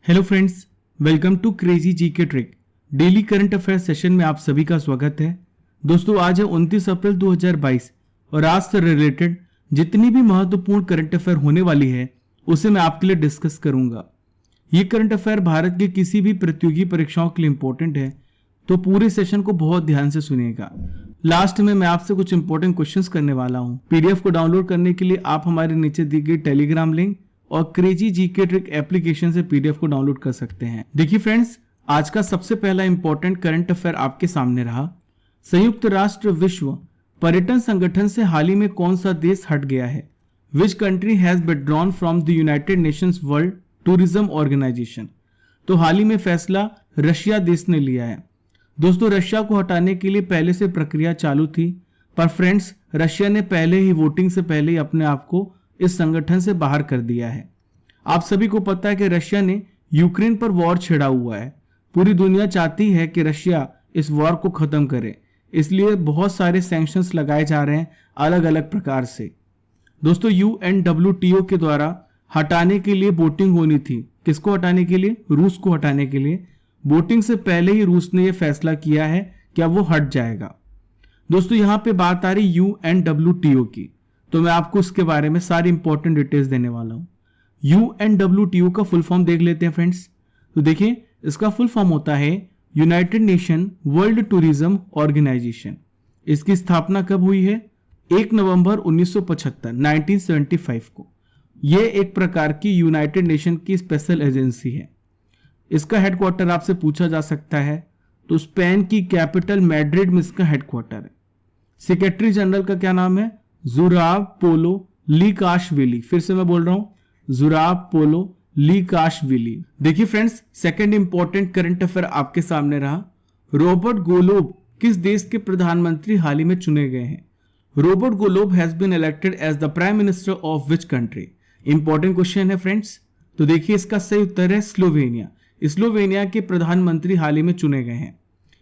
Hello friends, welcome to crazy GK trick daily current affair session में आप सभी का स्वागत है। दोस्तों, आज है 29 अप्रैल 2022 और आज से रिलेटेड जितनी भी महत्वपूर्ण करंट अफेयर होने वाली है उसे मैं आपके लिए डिस्कस करूंगा। ये करंट अफेयर भारत के किसी भी प्रतियोगी परीक्षाओं के लिए इंपॉर्टेंट है, तो पूरे सेशन को बहुत ध्यान से सुनिएगा। लास्ट में मैं आपसे कुछ इंपॉर्टेंट क्वेश्चंस करने वाला हूं। पीडीएफ को डाउनलोड करने के लिए आप हमारे नीचे दी गई टेलीग्राम लिंक और क्रेजी जीके ट्रिक एप्लीकेशन से पीडीएफ को डाउनलोड कर सकते हैं। देखिए फ्रेंड्स, आज का सबसे पहला इंपॉर्टेंट करंट अफेयर आपके सामने रहा। संयुक्त राष्ट्र विश्व पर्यटन संगठन से हाल ही में कौन सा देश हट गया है? Which country has withdrawn from the United Nations World Tourism Organisation. तो हाल ही में फैसला रशिया देश ने लिया है। दोस्तों, रशिया को हटाने के लिए पहले से प्रक्रिया चालू थी, पर फ्रेंड्स रशिया ने पहले ही वोटिंग से पहले ही अपने आप को इस संगठन से बाहर कर दिया है। आप सभी को पता है कि रशिया ने यूक्रेन पर वॉर छेड़ा हुआ है। पूरी दुनिया चाहती है कि रशिया इस वॉर को खत्म करे, इसलिए बहुत सारे सैंक्शंस लगाए जा रहे हैं अलग अलग प्रकार से। दोस्तों, UNWTO के द्वारा हटाने के लिए वोटिंग होनी थी। किसको हटाने के लिए? रूस को हटाने के लिए। वोटिंग से पहले ही रूस ने यह फैसला किया है कि अब वो हट जाएगा। दोस्तों, यहां पे बात आ रही UNWTO की, तो मैं आपको इसके बारे में सारी इंपॉर्टेंट डिटेल्स देने वाला हूं। UNWTO का फुल फॉर्म देख लेते हैं फ्रेंड्स। तो देखिए, इसका फुल फॉर्म होता है United Nation World Tourism Organisation. इसकी स्थापना कब हुई है? 1 नवंबर 1975 को। यह एक प्रकार की यूनाइटेड नेशन की स्पेशल एजेंसी है। इसका हेडक्वार्टर आपसे पूछा जा सकता है, तो स्पेन की कैपिटल मैड्रिड में इसका हेडक्वार्टर है। सेक्रेटरी जनरल का क्या नाम है? जुराव पोलो लीकाशविली। फिर से मैं बोल रहा हूं, जुराव पोलो लीकाशविली। देखिए friends, second important current affair आपके सामने रहा। रॉबर्ट गोलोब किस देश के प्रधानमंत्री हाल ही में चुने गए हैं? Robert Golob has been elected as the prime minister of which country? Important question है फ्रेंड्स। तो देखिए, इसका सही उत्तर है स्लोवेनिया। स्लोवेनिया के प्रधानमंत्री हाल ही में चुने गए हैं।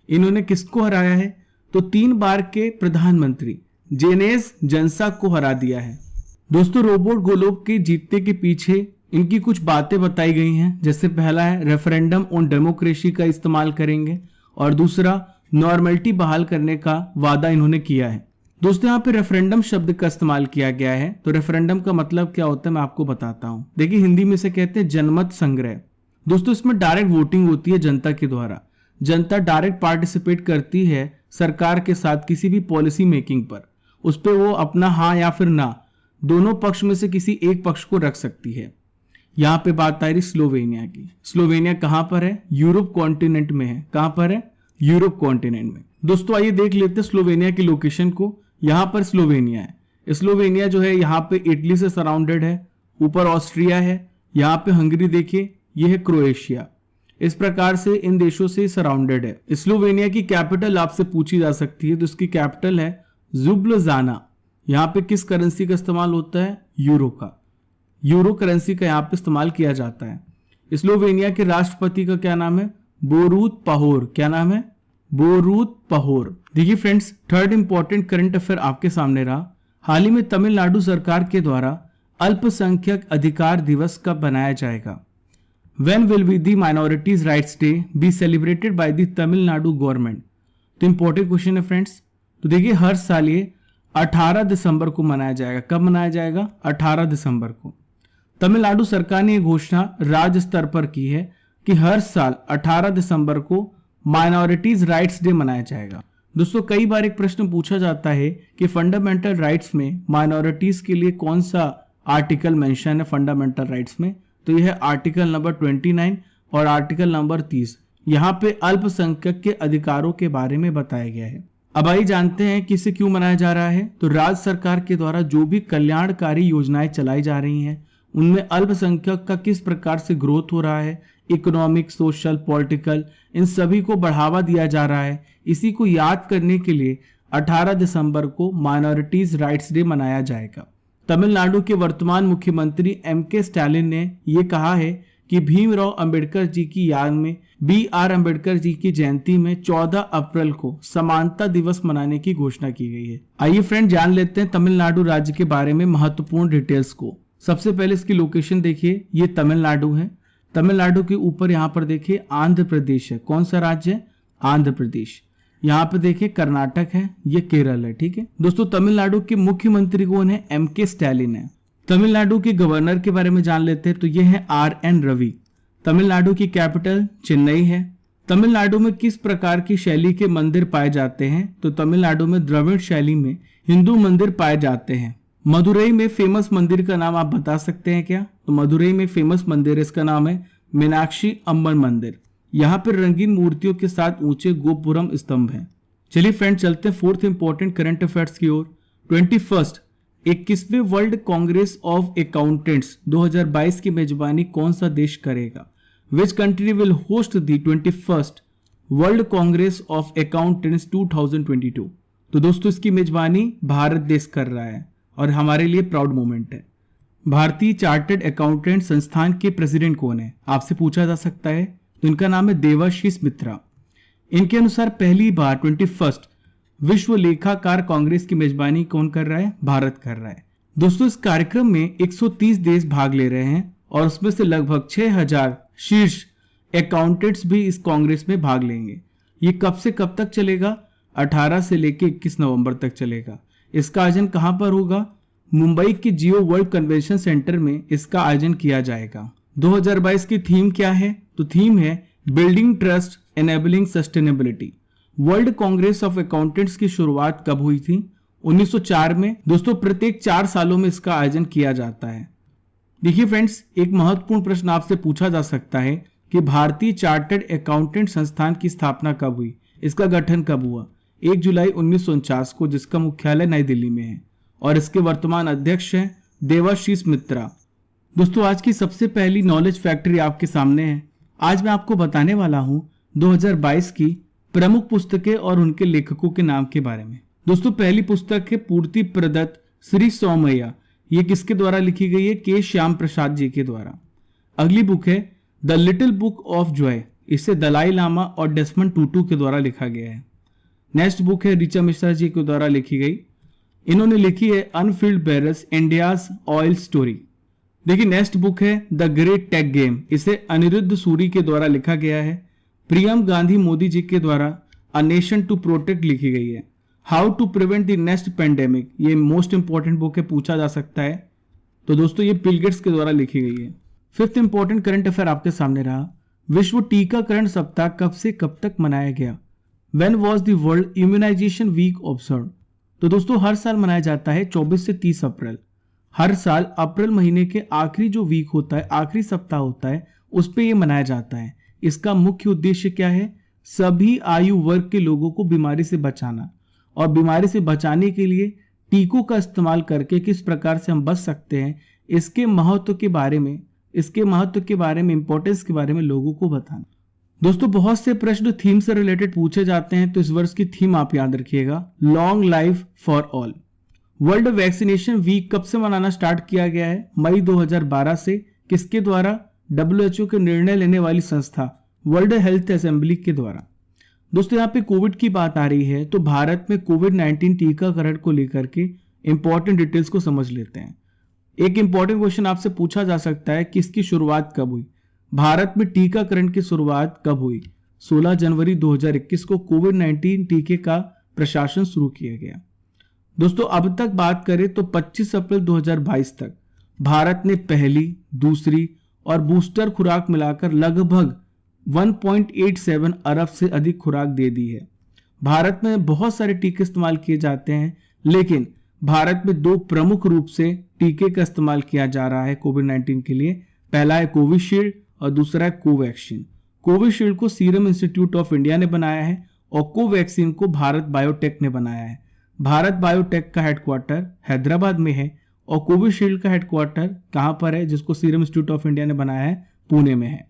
इन्होंने किसको हराया है? तो 3 बार के प्रधानमंत्री जेनेस जनसा को हरा दिया है। दोस्तों, रॉबर्ट गोलोब के जीतने के पीछे इनकी कुछ बातें बताई गई हैं। जैसे पहला है रेफरेंडम ऑन डेमोक्रेसी का इस्तेमाल करेंगे, और दूसरा नॉर्मलिटी बहाल करने का वादा इन्होंने किया है। दोस्तों, यहाँ पे रेफरेंडम शब्द का इस्तेमाल किया गया है। तो रेफरेंडम का मतलब क्या होता है मैं आपको बताता हूँ। देखिए, हिंदी में से कहते हैं जनमत संग्रह। दोस्तों, इसमें डायरेक्ट वोटिंग होती है जनता के द्वारा। जनता डायरेक्ट पार्टिसिपेट करती है सरकार के साथ किसी भी पॉलिसी मेकिंग पर। उस पर वो अपना हाँ या फिर ना दोनों पक्ष में से किसी एक पक्ष को रख सकती है। यहां पे बात आ रही स्लोवेनिया की। स्लोवेनिया कहां पर है? यूरोप कॉन्टिनेंट में है। कहां पर है? यूरोप कॉन्टिनेंट में। दोस्तों, आइए देख लेते हैं स्लोवेनिया की लोकेशन को। यहां पर स्लोवेनिया है। स्लोवेनिया जो है यहाँ पे इटली से सराउंडेड है। ऊपर ऑस्ट्रिया है, यहाँ पे हंगरी देखिए, यह है क्रोएशिया। इस प्रकार से इन देशों से सराउंडेड है। स्लोवेनिया की कैपिटल आपसे पूछी जा सकती है, तो इसकी कैपिटल है जुब्लजाना। यहाँ पे किस करेंसी का इस्तेमाल होता है? यूरो का। यूरो करेंसी का यहाँ पे इस्तेमाल किया जाता है। स्लोवेनिया के राष्ट्रपति का क्या नाम है? बोरूत पहोर। क्या नाम है? बोरूत पहोर। देखिए friends, third important current affair आपके सामने रहा। हाल ही में तमिलनाडु सरकार के द्वारा अल्पसंख्यक अधिकार दिवस कब बनाया जाएगा? When will be the minorities rights day be celebrated by the Tamil Nadu government? तो इंपॉर्टेंट क्वेश्चन है फ्रेंड्स। तो देखिए, हर साल ये 18 दिसंबर को मनाया जाएगा। कब मनाया जाएगा? 18 दिसंबर को। तमिलनाडु सरकार ने यह घोषणा राज्य स्तर पर की है कि हर साल 18 दिसंबर को माइनॉरिटीज राइट्स डे मनाया जाएगा। दोस्तों, कई बार एक प्रश्न पूछा जाता है कि फंडामेंटल राइट्स में माइनॉरिटीज के लिए कौन सा आर्टिकल मेंशन है फंडामेंटल राइट्स में? तो यह है आर्टिकल नंबर 29 और आर्टिकल नंबर 30। यहाँ पे अल्पसंख्यक के अधिकारों के बारे में बताया गया है। अब आइए जानते हैं कि इसे क्यों मनाया जा रहा है। तो राज्य सरकार के द्वारा जो भी कल्याणकारी योजनाएं चलाई जा रही हैं, उनमें अल्पसंख्यक का किस प्रकार से ग्रोथ हो रहा है, इकोनॉमिक, सोशल, पॉलिटिकल, इन सभी को बढ़ावा दिया जा रहा है। इसी को याद करने के लिए 18 दिसंबर को माइनॉरिटीज राइट्स डे मनाया जाएगा। तमिलनाडु के वर्तमान मुख्यमंत्री MK स्टालिन ने यह कहा है कि भीमराव अंबेडकर जी की याद में BR अंबेडकर जी की जयंती में 14 अप्रैल को समानता दिवस मनाने की घोषणा की गई है। आइए फ्रेंड, जान लेते हैं तमिलनाडु राज्य के बारे में महत्वपूर्ण डिटेल्स को। सबसे पहले इसकी लोकेशन देखिए, ये तमिलनाडु है। तमिलनाडु के ऊपर यहाँ पर देखिए आंध्र प्रदेश है। कौन सा राज्य है? आंध्र प्रदेश। यहाँ पे देखिए कर्नाटक है, ये केरल है। ठीक है दोस्तों, तमिलनाडु के मुख्यमंत्री कौन है? MK स्टैलिन है। तमिलनाडु के गवर्नर के बारे में जान लेते हैं, तो ये है RN रवि। तमिलनाडु की कैपिटल चेन्नई है। तमिलनाडु में किस प्रकार की शैली के मंदिर पाए जाते हैं? तो तमिलनाडु में द्रविड़ शैली में हिंदू मंदिर पाए जाते हैं। मदुरई में फेमस मंदिर का नाम आप बता सकते हैं क्या? तो मदुरई में फेमस मंदिर, इसका नाम है मीनाक्षी अम्बन मंदिर। यहाँ पर रंगीन मूर्तियों के साथ ऊंचे गोपुरम स्तंभ हैं। चलिए फ्रेंड, चलते हैं फोर्थ इंपॉर्टेंट करंट अफेयर्स की ओर। 21वें वर्ल्ड कांग्रेस ऑफ अकाउंटेंट्स 2022 की मेजबानी कौन सा देश करेगा? Which country will host the 21st world Congress of accountants 2022? तो दोस्तों इसकी मेजबानी भारत देश कर रहा है और हमारे लिए प्राउड मोमेंट है। भारतीय चार्टर्ड अकाउंटेंट संस्थान के प्रेसिडेंट कौन है? आपसे पूछा जा सकता है। तो इनका नाम है देवाशीष मित्रा। इनके अनुसार पहली बार 21st विश्व लेखाकार कांग्रेस की मेजबानी कौन कर रहा है? भारत कर रहा है। दोस्तों इस कार्यक्रम में 130 देश भाग ले रहे हैं और उसमें से लगभग 6000 शीर्ष अकाउंटेंट्स भी इस कांग्रेस में भाग लेंगे। ये कब से कब तक चलेगा? 18 से लेकर 21 नवंबर तक चलेगा। इसका आयोजन कहां पर होगा? मुंबई के जियो वर्ल्ड कन्वेंशन सेंटर में इसका आयोजन किया जाएगा। 2022 की थीम क्या है? तो थीम है building trust enabling sustainability. World Congress of accountants की शुरुआत कब हुई थी? 1904 में। दोस्तों प्रत्येक 4 सालों में इसका आयोजन किया जाता है। देखिए फ्रेंड्स, एक महत्वपूर्ण प्रश्न आपसे पूछा जा सकता है कि भारतीय चार्टर्ड अकाउंटेंट संस्थान की स्थापना कब हुई? इसका गठन कब हुआ? 1 जुलाई 1949 को, जिसका मुख्यालय नई दिल्ली में है और इसके वर्तमान अध्यक्ष हैं देवाशीष मित्रा। दोस्तों आज की सबसे पहली नॉलेज फैक्ट्री आपके सामने है। आज मैं आपको बताने वाला हूं 2022 की प्रमुख पुस्तकें और उनके लेखकों के नाम के बारे में। दोस्तों पहली पुस्तक है पूर्ति प्रदत्त श्री सोमैया। ये किसके द्वारा लिखी गई है? के श्याम प्रसाद जी के द्वारा। अगली बुक है the little book of Joy. इसे दलाई लामा और डेस्मंड टूटू के द्वारा लिखा गया है। नेक्स्ट बुक है ऋचा मिश्रा जी के द्वारा लिखी गई। इन्होंने लिखी है Anfield barrels India's oil story. देखिए नेक्स्ट बुक है द ग्रेट टेक गेम। इसे अनिरुद्ध सूरी के द्वारा लिखा गया है। प्रियम गांधी मोदी जी के द्वारा अ नेशन टू प्रोटेक्ट लिखी गई है। How to prevent the next pandemic, ये मोस्ट इंपॉर्टेंट बुक है, पूछा जा सकता है। तो दोस्तों ये बिल गेट्स के द्वारा लिखी गई है। फिफ्थ इंपॉर्टेंट करंट अफेयर आपके सामने रहा। विश्व टीकाकरण सप्ताह कब से कब तक मनाया गया? When was the World Immunization Week observed? तो दोस्तों हर साल मनाया जाता है 24 से 30 अप्रैल। हर साल अप्रैल महीने के आखिरी जो वीक होता है, आखिरी सप्ताह होता है, उस पे ये मनाया जाता है। इसका मुख्य उद्देश्य क्या है? सभी आयु वर्ग के लोगों को बीमारी से बचाना, और बीमारी से बचाने के लिए टीकों का इस्तेमाल करके किस प्रकार से हम बच सकते हैं, इसके महत्व के बारे में, इंपॉर्टेंस के बारे में लोगों को बताना। दोस्तों बहुत से प्रश्न थीम से रिलेटेड पूछे जाते हैं, तो इस वर्ष की थीम आप याद रखिएगा, long life for all. World vaccination week कब से मनाना स्टार्ट किया गया है? मई 2012 से। किसके द्वारा? WHO के निर्णय लेने वाली संस्था वर्ल्ड हेल्थ असेंबली के द्वारा। दोस्तों यहाँ पे कोविड की बात आ रही है, तो भारत में कोविड-19 टीकाकरण को लेकर के इंपॉर्टेंट डिटेल्स को समझ लेते हैं। एक इंपॉर्टेंट क्वेश्चन आपसे पूछा जा सकता है कि इसकी शुरुआत कब हुई? भारत में टीकाकरण की शुरुआत कब हुई? 16 जनवरी 2021 को कोविड-19 टीके का प्रशासन शुरू किया गया। दोस्तों अब तक बात करें तो 25 अप्रैल 2022 तक भारत ने पहली, दूसरी और बूस्टर खुराक मिलाकर लगभग 1.87 अरब से अधिक खुराक दे दी है। भारत में बहुत सारे टीके इस्तेमाल किए जाते हैं, लेकिन भारत में 2 प्रमुख रूप से टीके का इस्तेमाल किया जा रहा है कोविड-19 के लिए। पहला है कोविशील्ड और दूसरा है कोवैक्सीन। कोविशील्ड को सीरम इंस्टीट्यूट ऑफ इंडिया ने बनाया है और कोवैक्सीन को भारत बायोटेक ने बनाया है। भारत बायोटेक का हेडक्वार्टर हैदराबाद में है और कोविशील्ड का हेडक्वार्टर कहां पर है, जिसको सीरम इंस्टीट्यूट ऑफ इंडिया ने बनाया है, पुणे में है।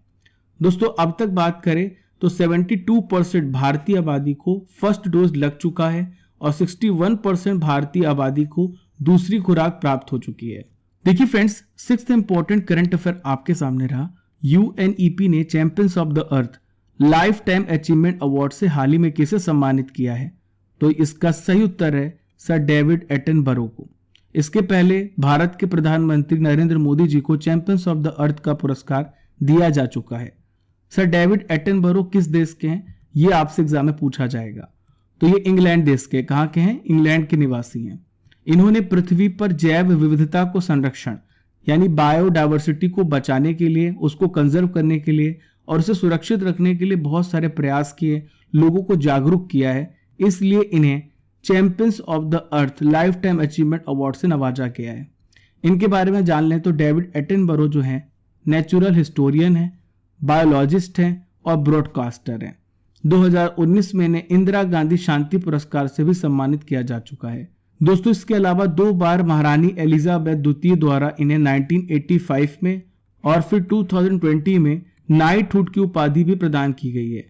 दोस्तों अब तक बात करें तो 72% भारतीय आबादी को फर्स्ट डोज लग चुका है और 61% भारतीय आबादी को दूसरी खुराक प्राप्त हो चुकी है। देखिए friends, sixth important current affair आपके सामने रहा। UNEP ने champions of the earth life time achievement award से हाल ही में किसे सम्मानित किया है? तो इसका सही उत्तर है सर डेविड एटनबरो को। इसके पहले भारत के प्रधानमंत्री नरेंद्र मोदी जी को चैंपियंस ऑफ द अर्थ का पुरस्कार दिया जा चुका है। सर डेविड एटनबरो किस देश के हैं, ये आपसे एग्जाम में पूछा जाएगा। तो ये इंग्लैंड देश के, कहाँ के हैं, इंग्लैंड के निवासी हैं। इन्होंने पृथ्वी पर जैव विविधता को संरक्षण यानी बायोडायवर्सिटी को बचाने के लिए, उसको कंजर्व करने के लिए और उसे सुरक्षित रखने के लिए बहुत सारे प्रयास किए, लोगों को जागरूक किया है। इसलिए इन्हें champions of the earth life time achievement award से नवाजा गया है। इनके बारे में जान लें तो डेविड एटनबरो जो है नेचुरल हिस्टोरियन है, बायोलॉजिस्ट हैं और ब्रॉडकास्टर हैं। 2019 में इन्हें इंदिरा गांधी शांति पुरस्कार से भी सम्मानित किया जा चुका है। दोस्तों इसके अलावा 2 बार महारानी एलिजाबेथ द्वितीय द्वारा इन्हें 1985 में और फिर 2020 में नाइटहुड की उपाधि भी प्रदान की गई है।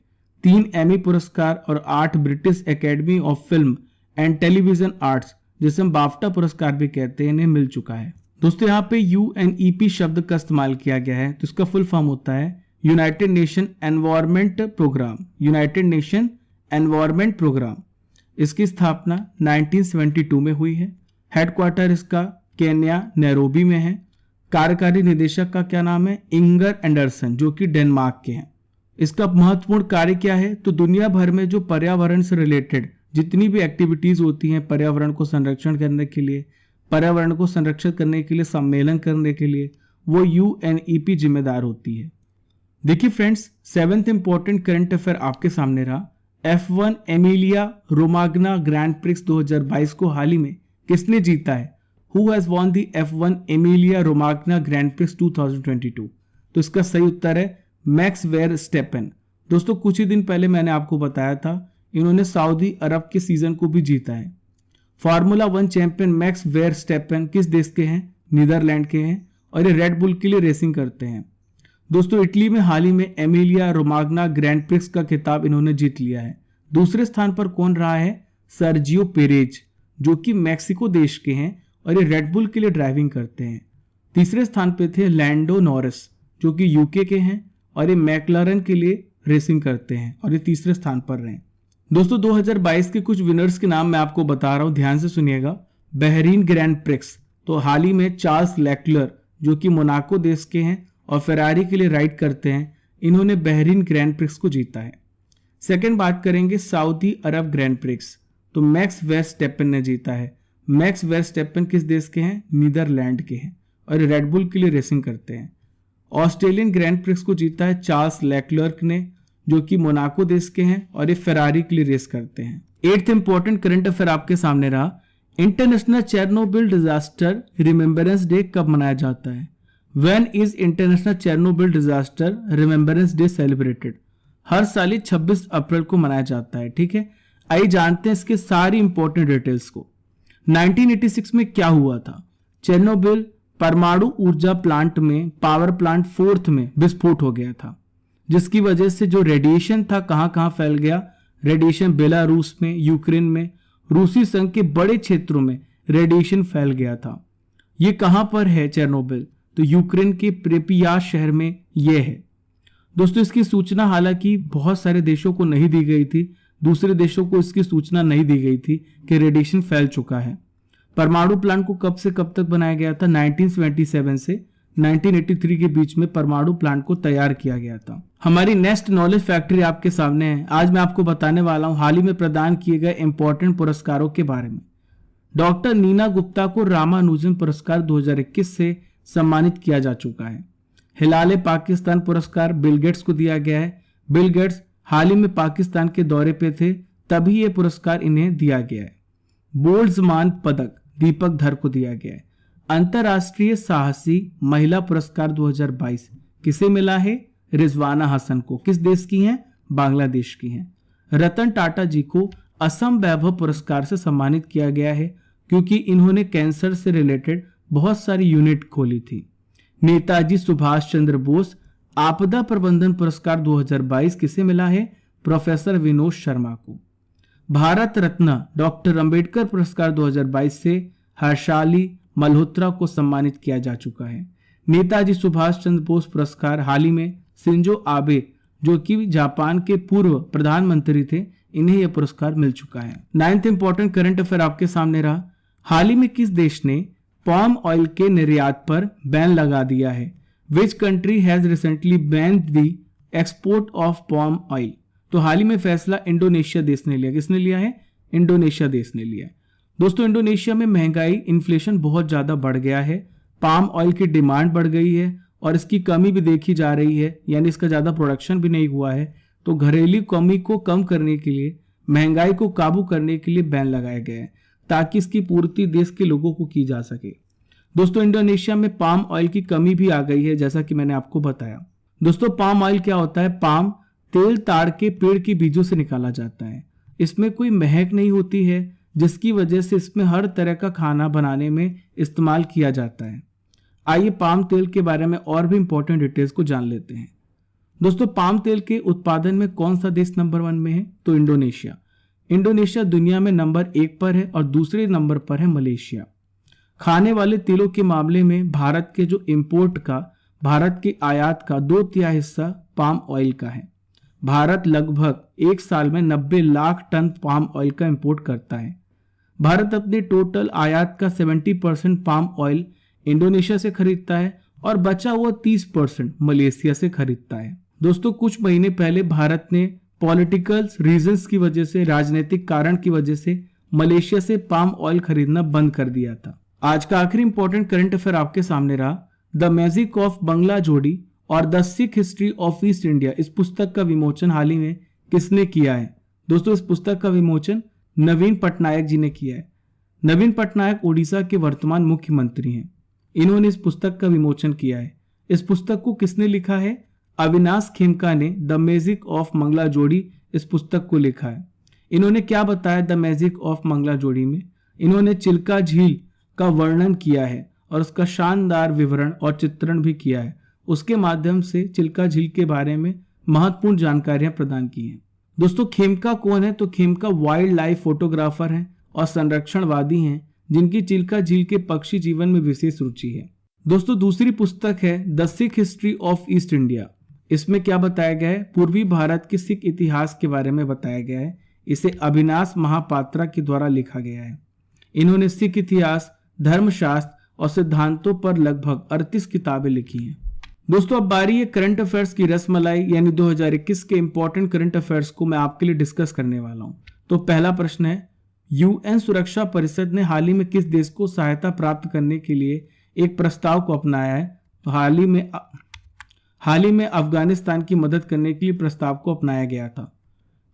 3 एमी पुरस्कार और 8 British academy of film and television arts, जिसे हम बाफ्टा पुरस्कार भी कहते हैं, इन्हें मिल चुका है। दोस्तों यहाँ पे UNEP शब्द का इस्तेमाल किया गया है, तो इसका फुल फॉर्म होता है United Nation Environment Programme. United Nation Environment Programme, इसकी स्थापना 1972 में हुई है। हेडक्वार्टर इसका केन्या नैरोबी में है। कार्यकारी निदेशक का क्या नाम है, इंगर एंडरसन, जो कि डेनमार्क के हैं। इसका महत्वपूर्ण कार्य क्या है, तो दुनिया भर में जो पर्यावरण से रिलेटेड जितनी भी एक्टिविटीज होती हैं, पर्यावरण को संरक्षण करने के लिए, पर्यावरण को संरक्षित करने के लिए, सम्मेलन करने के लिए, वो UNEP जिम्मेदार होती है। देखिए friends, 7th important current affair आपके सामने रहा। F1 Emilia Romagna grand prix 2022 को हाल ही में किसने जीता है? Who has won the F1 Emilia Romagna grand prix 2022? तो इसका सही उत्तर है मैक्स वेरस्टेपन। दोस्तों कुछ ही दिन पहले मैंने आपको बताया था, इन्होंने सऊदी अरब के सीजन को भी जीता है। फार्मूला 1 चैंपियन मैक्स वेरस्टेपन किस देश के हैं? नीदरलैंड के हैं और ये रेड बुल के लिए रेसिंग करते हैं। दोस्तों इटली में हाल ही में एमिलिया रोमाग्ना ग्रैंड प्रिक्स का खिताब इन्होंने जीत लिया है। दूसरे स्थान पर कौन रहा है? सर्जियो पेरेज, जो कि मैक्सिको देश के हैं और ये रेड बुल के लिए ड्राइविंग करते हैं। तीसरे स्थान पे थे लैंडो नॉरिस, जो कि यूके के हैं और ये मैकलारन के लिए रेसिंग करते हैं और ये तीसरे स्थान पर रहे। दोस्तों 2022 के कुछ विनर्स के नाम मैं आपको बता रहा हूं, ध्यान से सुनिएगा। बहरीन ग्रैंड प्रिक्स, तो हाल ही में चार्ल्स लेक्लर, जो कि मोनाको देश के हैं और फेरारी के लिए राइड करते हैं, इन्होंने बहरीन ग्रैंड प्रिक्स को जीता है। सेकंड बात करेंगे सऊदी अरब ग्रैंड प्रिक्स, तो मैक्स वेरस्टेपन ने जीता है। मैक्स वेरस्टेपन किस देश के हैं? नीदरलैंड के हैं और रेड बुल के लिए रेसिंग करते हैं। ऑस्ट्रेलियन ग्रैंड प्रिक्स को जीता है चार्ल्स लेक्लर्क ने, जो कि मोनाको देश के हैं और ये फेरारी के लिए रेस करते हैं। 8th इंपॉर्टेंट करंट अफेयर आपके सामने रहा। International Chernobyl disaster remembrance day कब मनाया जाता है? When is international Chernobyl disaster remembrance day celebrated? हर साल 26 अप्रैल को मनाया जाता है। ठीक है, आइए जानते हैं इसके सारी इंपॉर्टेंट डिटेल्स को। 1986 में क्या हुआ था? चेरनोबिल परमाणु ऊर्जा प्लांट में पावर प्लांट 4th में विस्फोट हो गया था, जिसकी वजह से जो रेडिएशन था कहां फैल गया? रेडिएशन बेलारूस में, यूक्रेन में, रूसी संघ के बड़े क्षेत्रों में रेडिएशन फैल गया था। ये कहां पर है चेरनोबिल? तो यूक्रेन के प्रेपियास शहर में यह है। दोस्तों इसकी सूचना हालांकि बहुत सारे देशों को नहीं दी गई थी, दूसरे देशों को इसकी सूचना नहीं दी गई थी कि रेडिएशन फैल चुका है। परमाणु प्लांट को कब से कब तक बनाया गया था? 1977 से 1983 के बीच में परमाणु प्लांट को तैयार किया गया था। हमारी नेक्स्ट नॉलेज फैक्ट्री आपके सामने है। आज मैं आपको बताने वाला हूं हाल ही में प्रदान किए गए इंपॉर्टेंट पुरस्कारों के बारे में। डॉक्टर नीना गुप्ता को रामानुजन पुरस्कार 2021 से सम्मानित किया जा चुका है। हिलाले पाकिस्तान पुरस्कार बिल गेट्स को दिया गया है। बिल गेट्स हाल ही में पाकिस्तान के दौरे पे थे, तभी ये पुरस्कार इन्हें दिया गया है। बोल्ट्जमान पदक दीपक धर को दिया गया है। अंतरराष्ट्रीय साहसी महिला पुरस्कार 2022 किसे मिला है? रिजवाना हसन को। किस देश की हैं? बांग्लादेश की हैं। रतन टाटा जी को असम वैभव पुरस्कार से सम्मानित किया गया है, क्योंकि इन्होंने कैंसर से रिलेटेड बहुत सारी यूनिट खोली थी। नेताजी सुभाष चंद्र बोस आपदा प्रबंधन पुरस्कार 2022 किसे मिला है? प्रोफेसर विनोद शर्मा को। भारत रत्न डॉक्टर अंबेडकर पुरस्कार 2022 से हर्षाली मल्होत्रा को सम्मानित किया जा चुका है। नेताजी सुभाष चंद्र बोस पुरस्कार हाल ही में शिंजो आबे, जो कि जापान के पूर्व प्रधानमंत्री थे, इन्हें यह पुरस्कार मिल चुका है। 9th इंपॉर्टेंट करंट अफेयर आपके सामने रहा। हाल ही में किस देश ने पाम ऑयल के निर्यात पर बैन लगा दिया है? Which country has recently banned the export of palm oil. तो हाल ही में फैसला इंडोनेशिया देश ने लिया। किसने लिया है? इंडोनेशिया देश ने लिया है। दोस्तों इंडोनेशिया में महंगाई, इन्फ्लेशन बहुत ज्यादा बढ़ गया है, पाम ऑयल की डिमांड बढ़ गई है और इसकी कमी भी देखी जा रही है, यानी इसका ज्यादा प्रोडक्शन भी नहीं हुआ है। तो घरेलू कमी को कम करने के लिए, महंगाई को काबू करने के लिए बैन लगाया गया है ताकि इसकी पूर्ति देश के लोगों को की जा सके। दोस्तों इंडोनेशिया में पाम ऑयल की कमी भी आ गई है, जैसा कि मैंने आपको बताया। दोस्तों पाम ऑयल क्या होता है? पाम तेल ताड़ के पेड़ के बीजों से निकाला जाता है। इसमें कोई महक नहीं होती है, जिसकी वजह से इसमें हर तरह का खाना बनाने में इस्तेमाल किया जाता है। आइए पाम तेल के बारे में और भी इंपॉर्टेंट डिटेल्स को जान लेते हैं। दोस्तों पाम तेल के उत्पादन में कौन सा देश नंबर 1 में है? तो इंडोनेशिया। इंडोनेशिया दुनिया में नंबर 1 पर है और दूसरे नंबर पर है मलेशिया। खाने वाले तेलों के मामले में भारत के जो इंपोर्ट का, भारत के आयात का 2/3 हिस्सा पाम ऑयल का है। भारत लगभग एक साल में 90 लाख टन पाम ऑयल का इंपोर्ट करता है। भारत अपने टोटल आयात का 70% पाम ऑयल इंडोनेशिया से खरीदता है और बचा हुआ 30% मलेशिया से खरीदता है। दोस्तों कुछ महीने पहले भारत ने पॉलिटिकल रीजंस की वजह से, राजनीतिक कारण की वजह से मलेशिया से पाम ऑयल खरीदना बंद कर दिया था। आज का आखिरी इंपॉर्टेंट करंट अफेयर आपके सामने रहा। द मैजिक ऑफ बंगला जोड़ी और the Sikh history of east India, इस पुस्तक का विमोचन हाल ही में किसने किया है? दोस्तों इस पुस्तक का विमोचन नवीन पटनायक जी ने किया है। नवीन पटनायक उड़ीसा के वर्तमान मुख्यमंत्री हैं। इन्होंने इस पुस्तक का विमोचन किया है। इस पुस्तक को किसने लिखा है? अविनाश खेमका ने द मैजिक ऑफ मंगला जोड़ी इस पुस्तक को लिखा है। इन्होंने क्या बताया द मैजिक ऑफ मंगला जोड़ी में? इन्होंने चिल्का झील का वर्णन किया है और उसका शानदार विवरण और चित्रण भी किया है। उसके माध्यम से चिल्का झील के बारे में महत्वपूर्ण जानकारियां प्रदान की हैं। दोस्तों खेमका कौन है? तो खेमका वाइल्ड लाइफ फोटोग्राफर हैं और संरक्षणवादी हैं, जिनकी चिल्का झील के पक्षी जीवन में विशेष रुचि है। दोस्तों दूसरी पुस्तक है the Sikh history of east India. इसमें क्या बताया गया है? पूर्वी भारत के सिख इतिहास के बारे में बताया गया है। इसे अविनाश महापात्रा के द्वारा लिखा गया है। इन्होंने सिख इतिहास, धर्मशास्त्र और सिद्धांतों पर लगभग 38 किताबें लिखी हैं। दोस्तों अब बारी है करंट अफेयर्स की रसमलाई, यानी 2021 के इंपॉर्टेंट करंट अफेयर्स को मैं आपके लिए डिस्कस करने वाला हूं। तो पहला प्रश्न है, यूएन सुरक्षा परिषद ने हाल ही में किस देश को सहायता प्राप्त करने के लिए एक प्रस्ताव को अपनाया है? तो हाल ही में अफगानिस्तान की मदद करने के लिए प्रस्ताव को अपनाया गया था।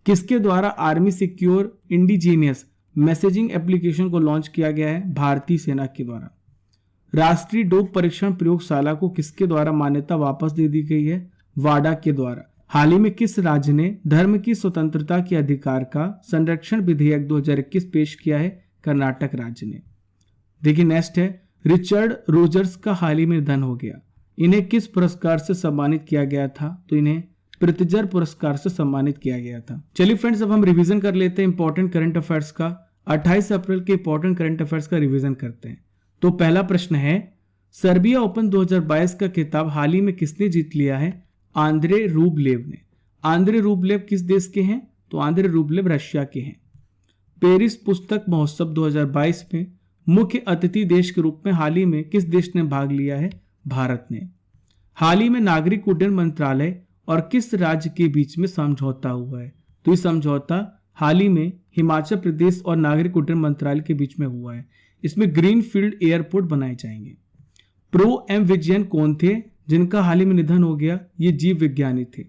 किसके द्वारा army secure indigenous messaging application को लॉन्च किया गया है? भारतीय सेना के द्वारा। राष्ट्रीय डोप परीक्षण प्रयोगशाला को किसके द्वारा मान्यता वापस दे दी गई है? वाडा के द्वारा। हाल ही में किस राज्य ने धर्म की स्वतंत्रता के अधिकार का संरक्षण विधेयक 2021 पेश किया है? कर्नाटक राज्य ने। देखिए नेक्स्ट है, रिचर्ड रोजर्स का हाल ही में निधन हो गया। इन्हें किस पुरस्कार से सम्मानित किया गया था? तो इन्हें प्रित्जर पुरस्कार से सम्मानित किया गया था। चलिए फ्रेंड्स अब हम रिवीजन कर लेते हैं इंपॉर्टेंट करंट अफेयर्स का। 28 अप्रैल के इंपॉर्टेंट करंट अफेयर्स का रिवीजन करते हैं। तो पहला प्रश्न है, सर्बिया ओपन 2022 का खिताब हाल ही में किसने जीत लिया है? आंद्रे रूबलेव ने। आंद्रे रूबलेव किस देश के हैं? तो आंद्रे रूबलेव रशिया के हैं। पेरिस पुस्तक महोत्सव 2022 में मुख्य अतिथि देश के रूप में हाल ही में किस देश ने भाग लिया है? भारत ने। हाल ही में नागरिक उड्डयन मंत्रालय और किस राज्य के बीच में समझौता हुआ है? तो ये समझौता हाल ही में हिमाचल प्रदेश और नागरिक उड्डयन मंत्रालय के बीच में हुआ है। इसमें ग्रीनफील्ड एयरपोर्ट बनाए जाएंगे। प्रो एम विजयन कौन थे जिनका हाल ही में निधन हो गया? ये जीव विज्ञानी थे।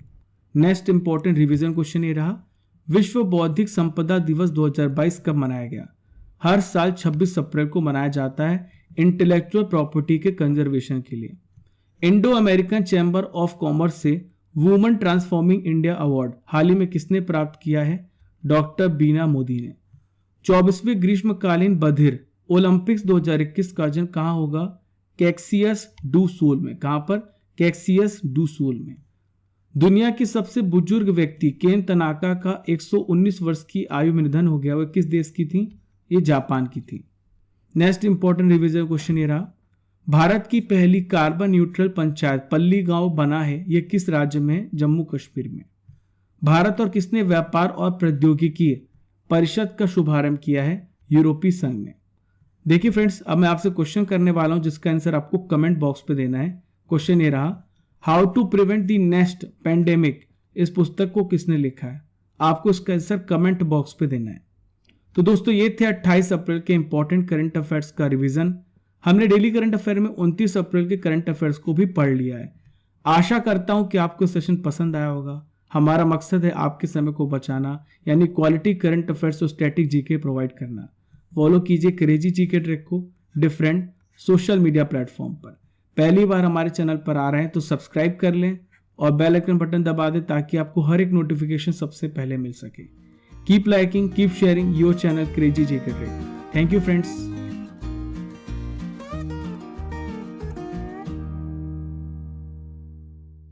नेक्स्ट इंपॉर्टेंट रिवीजन क्वेश्चन ये रहा, विश्व बौद्धिक संपदा दिवस 2022 कब मनाया गया? हर साल 26 अप्रैल को मनाया जाता है इंटेलेक्चुअल प्रॉपर्टी के कंजर्वेशन के लिए। Indo American chamber of commerce से वुमेन ट्रांसफॉर्मिंग इंडिया अवार्ड हाल ही में किसने प्राप्त किया है? डॉक्टर बीना मोदी ने। 24वें ग्रीष्मकालीन बधिर ओलंपिक्स 2021 का आयोजन कहां होगा? कैक्सियस डू सूल में। कहां पर? कैक्सियस डू सूल में। दुनिया की सबसे बुजुर्ग व्यक्ति केन तनाका का 119 वर्ष की आयु में निधन हो गया। वह किस देश की थी? ये जापान की थी। नेक्स्ट इंपॉर्टेंट रिवीजन क्वेश्चन ये रहा, भारत की पहली कार्बन न्यूट्रल पंचायत पल्ली गांव बना है, यह किस राज्य में? जम्मू कश्मीर में। भारत और किसने व्यापार और प्रौद्योगिकी परिषद का शुभारंभ किया है? यूरोपीय संघ ने। देखिए फ्रेंड्स अब मैं आपसे क्वेश्चन करने वाला हूं जिसका आंसर आपको कमेंट बॉक्स पे देना है। क्वेश्चन ये रहा, how to prevent the next pandemic, इस पुस्तक को किसने लिखा है? आपको इसका आंसर कमेंट बॉक्स पे देना है। तो दोस्तों ये थे 28 अप्रैल के इंपॉर्टेंट करंट अफेयर्स का रिवीजन। हमने डेली करंट अफेयर में 29 अप्रैल के करंट अफेयर्स को भी पढ़ लिया है। आशा करता हूं कि आपको सेशन पसंद आया होगा। हमारा मकसद है आपके समय को बचाना, यानी क्वालिटी करंट अफेयर्स और स्टैटिक जीके प्रोवाइड करना। फॉलो कीजिए क्रेजी जीके ट्रैक को डिफरेंट सोशल मीडिया प्लेटफॉर्म पर। पहली बार हमारे चैनल पर आ रहे हैं तो सब्सक्राइब कर लें और बेल आइकन बटन दबा दें ताकि आपको हर एक नोटिफिकेशन सबसे पहले मिल सके। Keep liking, keep sharing your channel crazy GK track. Thank you friends.